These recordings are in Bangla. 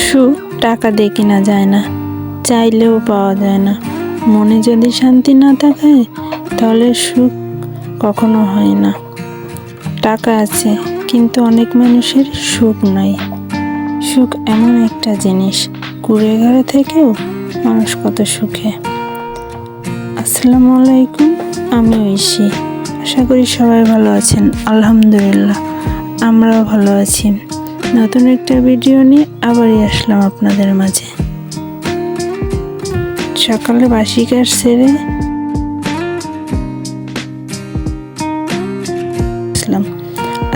সুখ টাকা দিয়ে কিনা যায় না, চাইলেও পাওয়া যায় না। মনে যদি শান্তি না থাকে তাহলে সুখ কখনো হয় না। টাকা আছে কিন্তু অনেক মানুষের সুখ নাই। সুখ এমন একটা জিনিস, কুড়ে ঘরে থেকেও মানুষ কত সুখে। আসসালামু আলাইকুম, আমি ঐশী। আশা করি সবাই ভালো আছেন। আলহামদুলিল্লাহ, আমরাও ভালো আছি। নতুন একটা ভিডিও নিয়ে আবারই আসলাম আপনাদের মাঝে। সকালে বাসি কাজ সেরে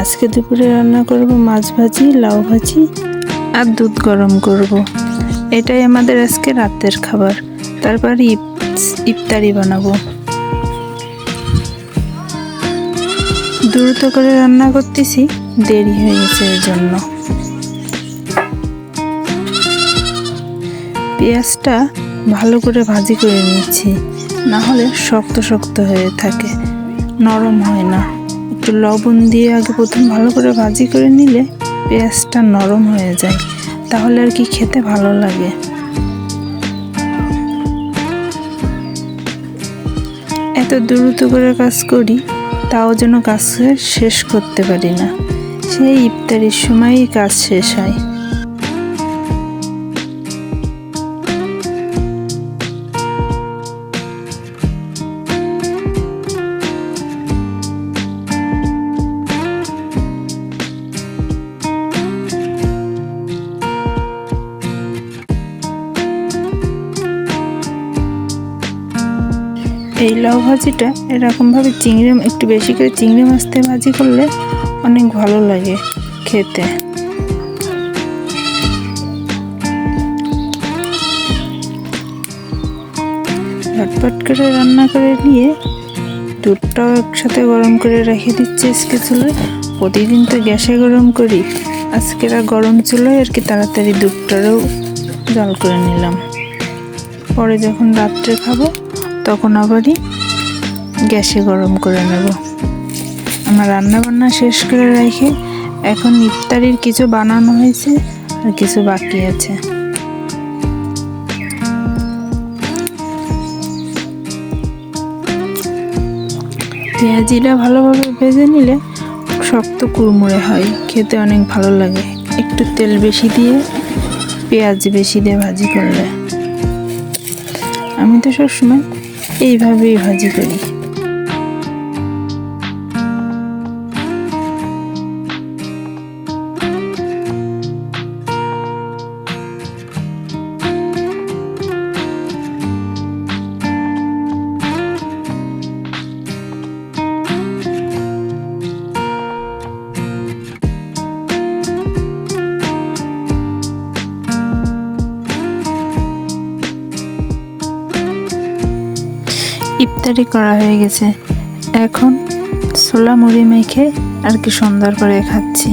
আজকে দুপুরে রান্না করব মাছ ভাজি, লাউ ভাজি আর দুধ গরম করব। এটাই আমাদের আজকে রাতের খাবার। তারপর ইফতারি বানাবো। দ্রুত করে রান্না করতেছি, দেরি হয়ে গেছে এর জন্য। পেঁয়াজটা ভালো করে ভাজি করে নিচ্ছি, না হলে শক্ত শক্ত হয়ে থাকে, নরম হয় না। একটু লবণ দিয়ে আগে প্রথম ভালো করে ভাজি করে নিলে পেঁয়াজটা নরম হয়ে যায়, তাহলে আর কি খেতে ভালো লাগে। এত দ্রুত করে কাজ করি, তাও যেন কাজ শেষ করতে পারি না। সেই ইফতারির সময়ই কাজ শেষ হয়। এই লাউ ভাজিটা এরকমভাবে একটু বেশি করে চিংড়ি মাছ দিয়ে ভাজি করলে অনেক ভালো লাগে খেতে। ঝটপট করে রান্না করে নিয়ে দুধটাও একসাথে গরম করে রেখে দিচ্ছি আজকে চুলায়। প্রতিদিন তো গ্যাসে গরম করি, আজকে গরম চুলায় আর কি তাড়াতাড়ি দুধটারও জাল করে নিলাম। পরে যখন রাত্রে খাবো তখন আবারই গ্যাসে গরম করে নেব। আমার রান্না বান্না শেষ করে রেখে এখন ইফতারির কিছু বানানো হয়েছে আর কিছু বাকি আছে। পেঁয়াজিটা ভালোভাবে ভেজে নিলে শক্ত কুড়মুড়ে হয়, খেতে অনেক ভালো লাগে। একটু তেল বেশি দিয়ে পেঁয়াজ বেশি দিয়ে ভাজি করলে। আমি তো সবসময় এইভাবেই ভাজি করি। ইফতারি করা হয়ে গেছে, এখন ছোলা মুড়ি মেখে আর কি সুন্দর করে খাচ্ছি।